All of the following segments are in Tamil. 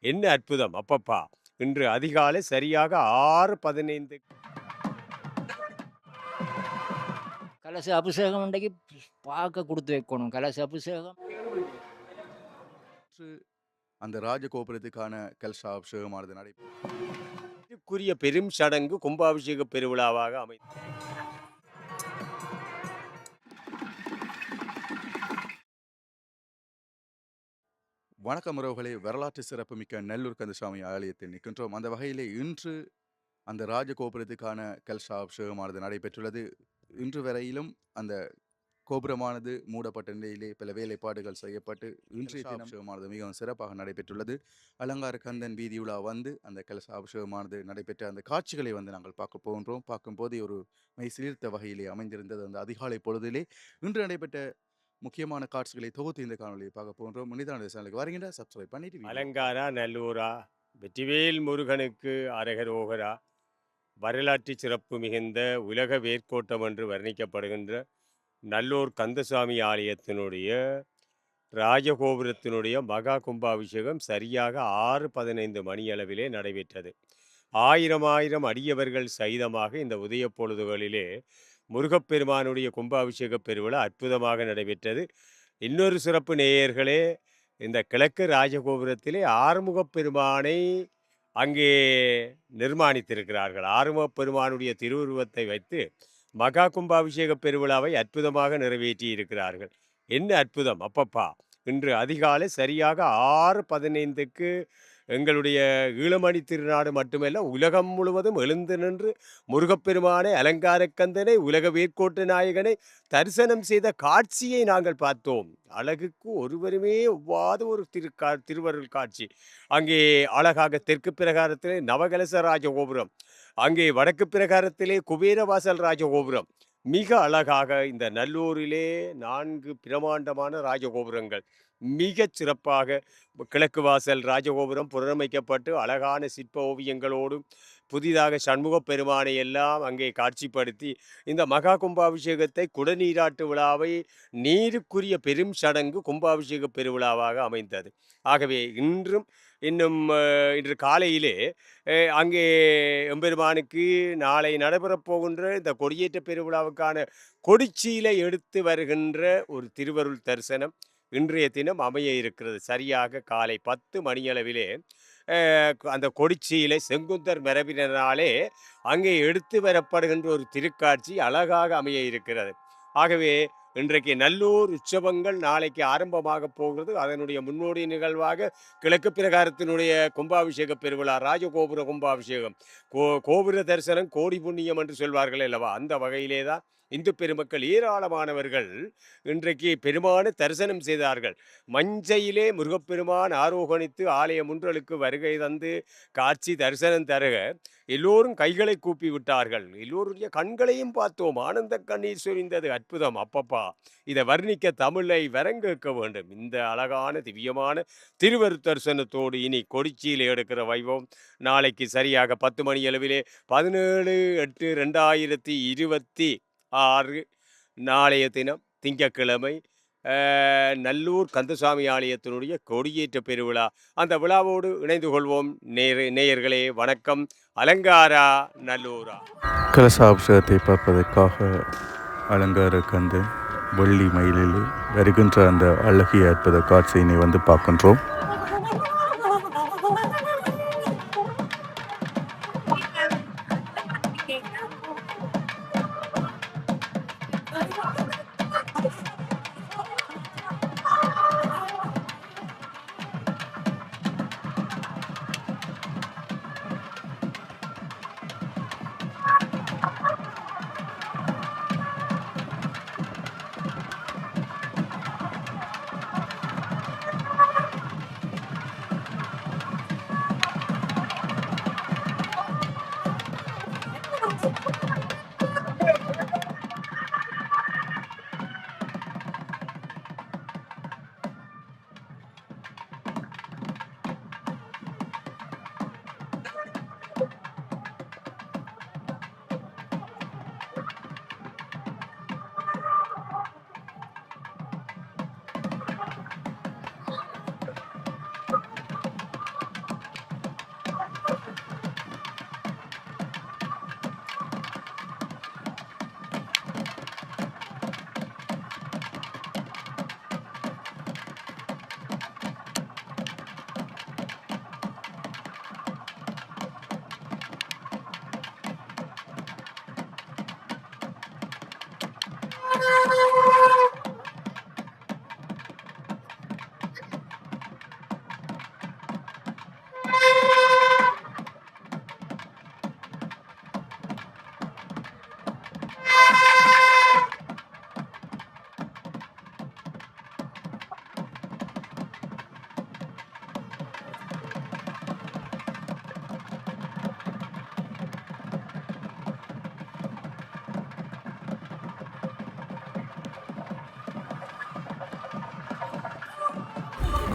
என்ன அற்புதம் அப்பப்பா! இன்று அதிகாலை சரியாக 6:15 கலச அபிஷேகம் இன்றைக்கு பார்க்க குடுத்து வைக்கணும். கலச அபிஷேகம் நேற்று அந்த ராஜகோபுரத்துக்கான கலச அபிஷேகமானது க்குரிய பெரும் சடங்கு கும்பாபிஷேக பெருவிழாவாக அமைந்தது. வணக்கம் உறவுகளே, வரலாற்று சிறப்புமிக்க நெல்லூர் கந்தசாமி ஆலயத்தில் நிற்கின்றோம். அந்த வகையிலே இன்று அந்த ராஜகோபுரத்துக்கான கலச அபிஷேகமானது நடைபெற்றுள்ளது. இன்று வரையிலும் அந்த கோபுரமானது மூடப்பட்ட நிலையிலே பல வேலைப்பாடுகள் செய்யப்பட்டு இன்றைய தினம் அபிஷேகமானது மிகவும் சிறப்பாக நடைபெற்றுள்ளது. அலங்கார கந்தன் வீதியுலா வந்து அந்த கலச அபிஷேகமானது நடைபெற்ற அந்த காட்சிகளை நாங்கள் பார்க்க போகின்றோம். பார்க்கும்போதே ஒரு மெய் சிலிர்த்த வகையிலே அமைந்திருந்தது அந்த அதிகாலை பொழுதிலே. இன்று நடைபெற்ற முக்கியமான காட்சிகளை தொகுத்து இந்த காணொலியை பார்க்க போகின்றோம். முனிதான சேனலுக்கு வரீங்க, சப்ஸ்கிரைப் பண்ணிட்டு அலங்காரா, நல்லூரா, வெற்றிவேல் முருகனுக்கு அரகரோகரா, வரலாற்று சிறப்பு மிகுந்த உலக வேர்க்கோட்டம் என்று வர்ணிக்கப்படுகின்ற நல்லூர் கந்தசாமி ஆலயத்தினுடைய ராஜகோபுரத்தினுடைய மகா கும்பாபிஷேகம் சரியாக 6:15 மணியளவிலே நடைபெற்றது. ஆயிரம் அடியவர்கள் சகிதமாக இந்த உதய பொழுதுகளிலே முருகப்பெருமானுடைய கும்பாபிஷேக பெருவிழா அற்புதமாக நடைபெற்றது. இன்னொரு சிறப்பு நேயர்களே, இந்த கிழக்கு ராஜகோபுரத்திலே ஆறுமுகப் பெருமானை அங்கே நிர்மாணித்திருக்கிறார்கள். ஆறுமுகப் பெருமானுடைய திருவுருவத்தை வைத்து மகா கும்பாபிஷேக பெருவிழாவை அற்புதமாக நிறைவேற்றி இருக்கிறார்கள். என்ன அற்புதம் அப்பப்பா! இன்று அதிகாலை சரியாக 6:15க்கு எங்களுடைய ஈழமணி திருநாடு மட்டுமல்ல, உலகம் முழுவதும் எழுந்து நின்று முருகப்பெருமானை, அலங்காரக்கந்தனை, உலக வேர்க்கோட்டு நாயகனை தரிசனம் செய்த காட்சியை நாங்கள் பார்த்தோம். அழகுக்கு ஒருவருமே ஒவ்வாத ஒரு திருவருள் காட்சி. அங்கே அழகாக தெற்கு பிரகாரத்திலே நவகலச ராஜகோபுரம், அங்கே வடக்கு பிரகாரத்திலே குபேரவாசல் ராஜகோபுரம், மிக அழகாக இந்த நல்லூரிலே 4 பிரமாண்டமான ராஜகோபுரங்கள் மிகச் சிறப்பாக கிழக்கு வாசல் ராஜகோபுரம் புனரமைக்கப்பட்டு அழகான சிற்ப ஓவியங்களோடும் புதிதாக சண்முக பெருமானை எல்லாம் அங்கே காட்சிப்படுத்தி இந்த மகா கும்பாபிஷேகத்தை குடநீராட்டு விழாவை நீருக்குரிய பெரும் சடங்கு கும்பாபிஷேக பெருவிழாவாக அமைந்தது. ஆகவே இன்று காலையிலே அங்கே எம்பெருமானுக்கு நாளை நடைபெறப் போகின்ற இந்த கொடியேற்ற பெருவிழாவுக்கான கொடிச்சீலை எடுத்து வருகின்ற ஒரு திருவருள் தரிசனம் இன்றைய தினம் அமைய இருக்கிறது. சரியாக காலை 10 மணியளவிலே அந்த கொடிச்சீலை செங்குந்தர் மரபினராலே அங்கே எடுத்து வரப்படுகின்ற ஒரு திருக்காட்சி அழகாக அமைய இருக்கிறது. ஆகவே இன்றைக்கு நல்லூர் உற்சவங்கள் நாளைக்கு ஆரம்பமாக போகிறது. அதனுடைய முன்னோடி நிகழ்வாக கிழக்கு பிரகாரத்தினுடைய கும்பாபிஷேக பெருவிழா, ராஜகோபுர கும்பாபிஷேகம், கோபுர தரிசனம் கோடி புண்ணியம் என்று சொல்வார்கள் அல்லவா, அந்த வகையிலே தான் இந்து பெருமக்கள் ஏராளமானவர்கள் இன்றைக்கு பெருமானை தரிசனம் செய்தார்கள். மஞ்சையிலே முருகப்பெருமான் ஆரோகணித்து ஆலய முன்றலுக்கு வருகை தந்து காட்சி தரிசனம் தருக எல்லோரும் கைகளை கூப்பி விட்டார்கள். எல்லோருடைய கண்களையும் பார்த்தோம். ஆனந்த கண்ணீர் சொரிந்தது. அற்புதம் அப்பப்பா! இதை வர்ணிக்க தமிழை வரங்கேற்க வேண்டும். இந்த அழகான திவ்யமான திருவரு தரிசனத்தோடு இனி கொடிச்சியில் எடுக்கிற வைபவம் நாளைக்கு சரியாக 10 மணி அளவிலே 17/8/2026 நாளைய தினம் திங்கட்கிழமை நல்லூர் கந்தசாமி ஆலயத்தினுடைய கொடியேற்ற பெருவிழா. அந்த விழாவோடு இணைந்து கொள்வோம். நேயர்களே வணக்கம். அலங்காரா, நல்லூரா. கலசாபிஷேகத்தை பார்ப்பதற்காக அலங்கார கந்தன் வெள்ளி மயிலில் வருகின்ற அந்த அழகிய அற்புத காட்சியினை பார்க்கின்றோம்.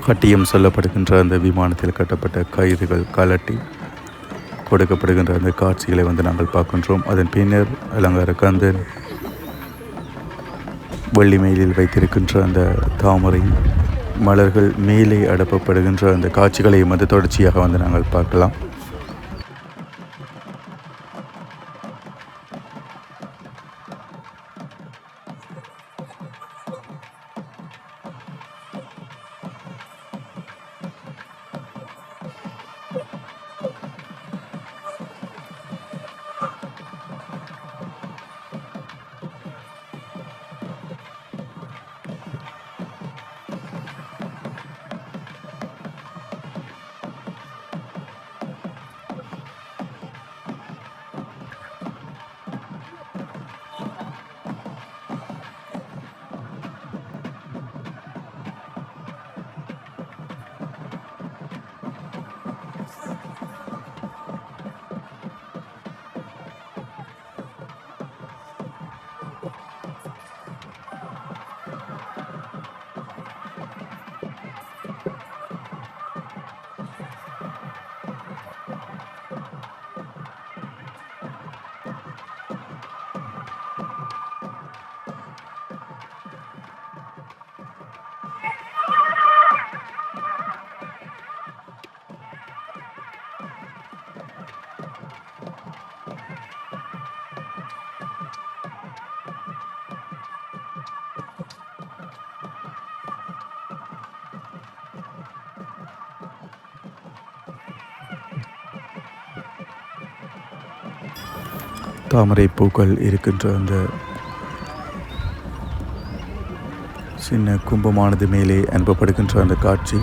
கட்டியம் சொல்லப்படுகின்ற அந்த விமானத்தில் கட்டப்பட்ட கயிறுகள் கலட்டி கொடுக்கப்படுகின்ற அந்த காட்சிகளை நாங்கள் பார்க்கின்றோம். அதன் பின்னர் அலங்கார கந்தன் வெள்ளி மேலில் வைத்திருக்கின்ற அந்த தாமரை மலர்கள் மேலே அடப்பப்படுகின்ற அந்த காட்சிகளையும் தொடர்ச்சியாக நாங்கள் பார்க்கலாம். தாமரை பூக்கள் இருக்கின்ற அந்த சின்ன கும்பமானது மேலே அனுப்பப்படுகின்ற அந்த காட்சி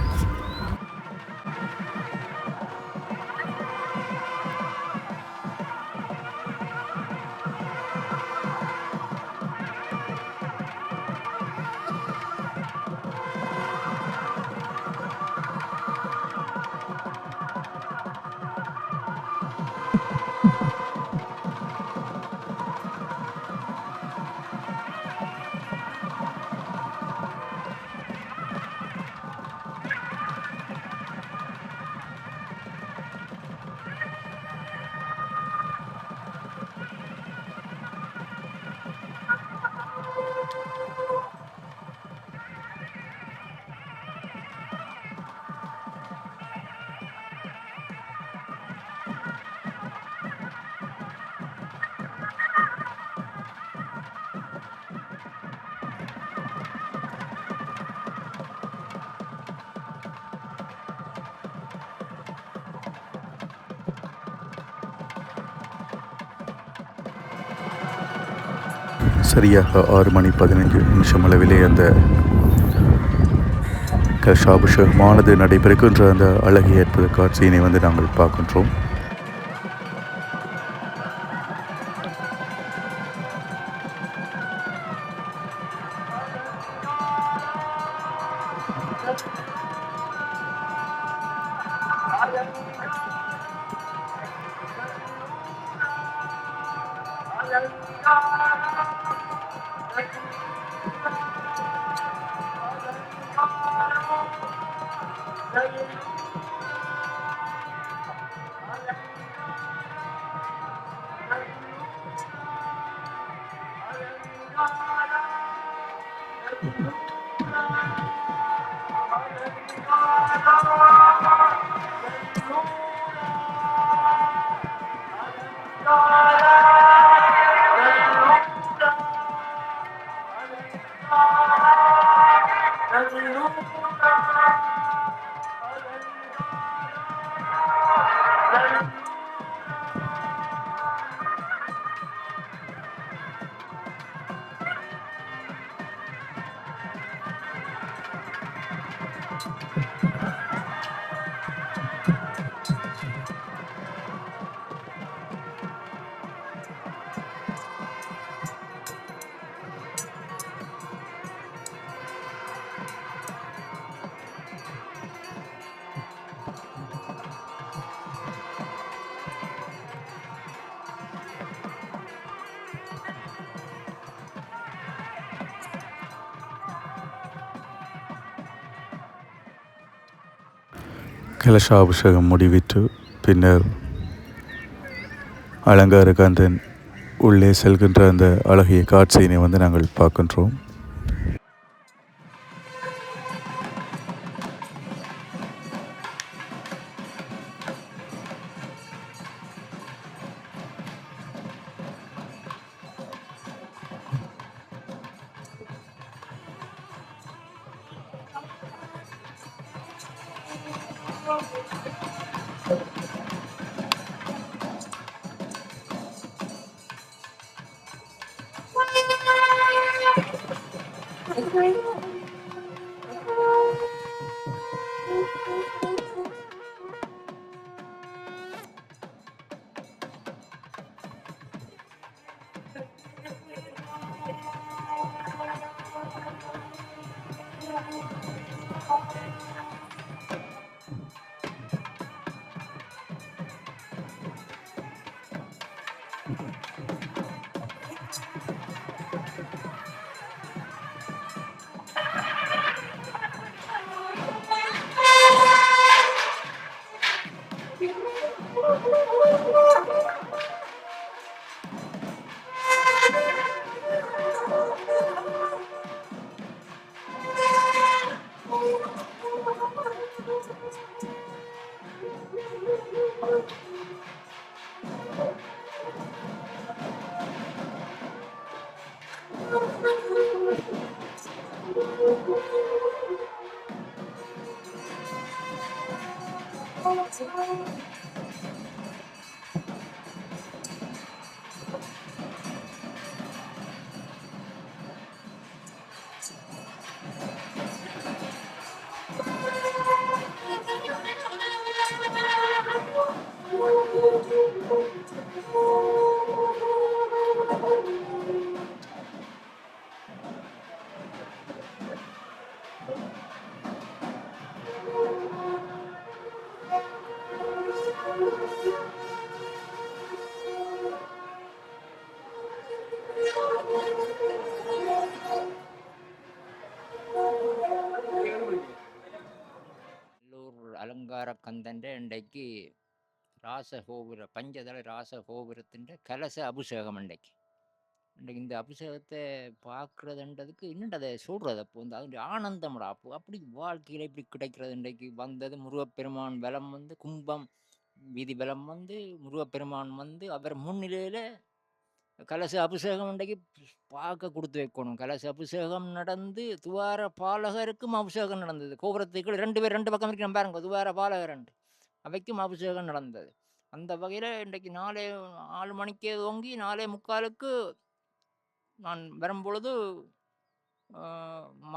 சரியாக 6:15 அளவிலே அந்த கலசாபிஷேகமானது நடைபெறுகின்ற அந்த அழகிய அற்புத காட்சியினை நாங்கள் பார்க்கின்றோம். கலசாபிஷேகம் முடிவிட்டு பின்னர் அலங்கார கந்தன் உள்ளே செல்கின்ற அந்த அழகிய காட்சியினை வந்து நாங்கள் பார்க்கின்றோம். நல்லூர் அலங்கார கந்தൻ്റെ இன்றைக்கு ராசகோபுர பஞ்சதள ராசகோபுரத்தின் கலச அபிஷேகம் இன்றைக்கு இந்த அபிஷேகத்தை பார்க்குறதுன்றதுக்கு இன்னும் அதை சொல்கிறது அப்போ வந்து அதனுடைய ஆனந்தம்டா அப்போ அப்படி வாழ்க்கையில் இப்படி கிடைக்கிறது இன்றைக்கு வந்தது முருகப்பெருமான் பலம் வந்து கும்பம் வீதி பலம் வந்து முருகப்பெருமான் வந்து அவர் முன்னிலையில் கலச அபிஷேகம் இன்றைக்கு பார்க்க கொடுத்து வைக்கணும். கலச அபிஷேகம் நடந்து துவார பாலகருக்கும் அபிஷேகம் நடந்தது. கோபுரத்துக்கு 2 பேர் 2 பக்கம் இருக்கிற பாருங்க, துவார பாலகர் அவைக்கும் அபிஷேகம் நடந்தது. அந்த வகையில் இன்றைக்கு 4 மணிக்கே தொங்கி 4:45க்கு நான் வரும்பொழுது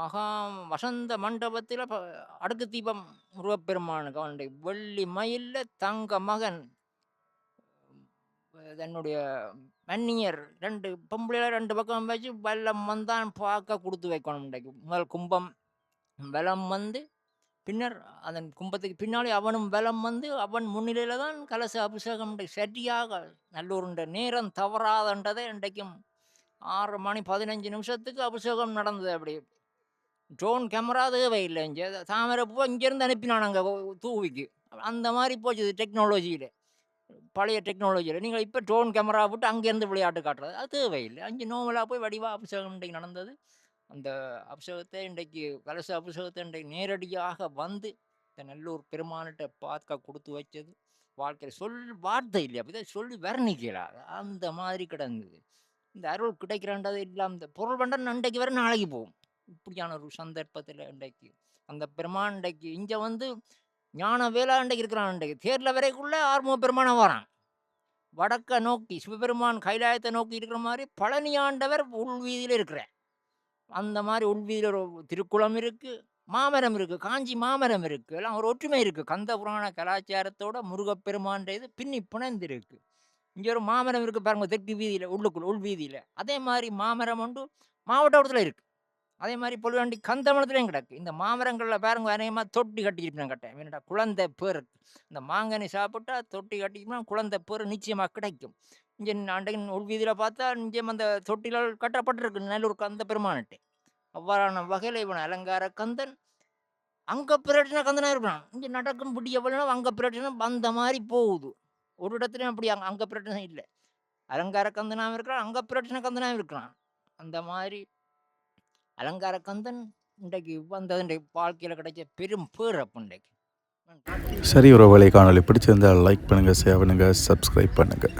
மகா வசந்த மண்டபத்தில் அடுக்கு தீபம் முருகப்பெருமானுக்கு அவனுடைய வெள்ளி மயிலில் தங்க மகன் தன்னுடைய மன்னியர் 2 பொம்பளையில 2 பக்கம் வச்சு வெள்ளம் வந்தான் பார்க்க கொடுத்து வைக்கணும். இன்றைக்கு முதல் கும்பம் வெள்ளம் வந்து பின்னர் அதன் கும்பத்துக்கு பின்னாலே அவனும் வெள்ளம் வந்து அவன் முன்னிலையில் தான் கலச அபிஷேகம் சரியாக நல்லூருண்ட நேரம் தவறாதன்றதை இன்றைக்கும் 6 மணி 15 நிமிஷத்துக்கு அபிஷேகம் நடந்தது. அப்படி ட்ரோன் கேமரா தேவையில்லை. இங்கே தாமரைப்பூ இங்கேருந்து அனுப்பினான் அங்கே தூவிக்கு. அந்த மாதிரி போச்சு டெக்னாலஜியில், பழைய டெக்னாலஜியில். நீங்கள் இப்போ ட்ரோன் கேமரா விட்டு அங்கேருந்து விளையாட்டு காட்டுறது அது தேவையில்லை. அங்கே நோமலாக போய் வடிவாக அபிஷேகம் இன்றைக்கு நடந்தது. அந்த அபிஷேகத்தை இன்றைக்கு கலச அபிஷேகத்தை இன்றைக்கு நேரடியாக வந்து இந்த நல்லூர் பெருமானிட்ட பார்க்க கொடுத்து வச்சது வாழ்க்கையில் வார்த்தை இல்லை, அப்படி சொல்லி வர்ணிக்கலாது அந்த மாதிரி கிடந்தது. இந்த அருள் கிடைக்கிறன்றது இல்லாமல் இந்த பொருள் பண்றது அன்றைக்கு வரை நாளைக்கு போகும். இப்படியான ஒரு சந்தர்ப்பத்தில் இன்றைக்கு அந்த பெருமான் இன்றைக்கு இங்கே வந்து ஞான வேளா இன்றைக்கு இருக்கிறான். இன்றைக்கு தேர்ல வரைக்குள்ள ஆர்மோ பெருமானை வரான். வடக்க நோக்கி சிவபெருமான் கைலாயத்தை நோக்கி இருக்கிற மாதிரி பழனி ஆண்டவர் உள்வீதியில் இருக்கிறார். அந்த மாதிரி உள்வீதியில் ஒரு திருக்குளம் இருக்குது, மாமரம் இருக்குது, காஞ்சி மாமரம் இருக்குது, எல்லாம் ஒரு ஒற்றுமை இருக்குது. கந்த புராண கலாச்சாரத்தோட முருகப்பெருமான் இது பின்னி புனைந்து இருக்கு. இங்கே ஒரு மாமரம் இருக்குது பாருங்க, தெற்கு வீதியில் உள்ளுக்குள்ள உள்வீதியில். அதே மாதிரி மாமரம் ஒன்று மாவட்டத்தில் இருக்குது. அதே மாதிரி பொழுதாண்டி கந்தமலத்துலையும் கிடக்கு. இந்த மாமரங்களில் பாருங்க அநேகமாக தொட்டி கட்டிக்கிட்டு கட்டேன் வேணுடா குழந்தை பேர். இந்த மாங்கனி சாப்பிட்டா தொட்டி கட்டிக்கிட்டோம்னா குழந்தை பேர் நிச்சயமாக கிடைக்கும். இங்கே அன்றைக்கு உள்வீதியில் பார்த்தா நிச்சயம் அந்த தொட்டிகள் கட்டப்பட்டிருக்கு நல்லூர் கந்த பெருமானிட்டு. அவ்வாறான வகையில் இவன் அலங்கார கந்தன் அங்கே பிரச்சனை கந்தனா இருக்கிறான். இங்கே நடக்கும் பிடி எவ்வளோ அங்கே பிரச்சனை வந்த மாதிரி போகுது. ஒரு இடத்துலையும் அப்படி அங்கே பிரச்சனை இல்லை. அலங்கார கந்தனாகவும் இருக்கிறான், அங்கே பிரச்சனை கந்தனாகவும் இருக்கிறான். அந்த மாதிரி அலங்கார கந்தன் இன்றைக்கு வந்தது இன்றைக்கு வாழ்க்கையில் கிடைச்ச பெரும் பேரப்பு இன்றைக்கு. சரி உறவுகளை, காணொளி பிடிச்சிருந்தால் லைக் பண்ணுங்கள், ஷேர் பண்ணுங்கள், சப்ஸ்கிரைப் பண்ணுங்கள்.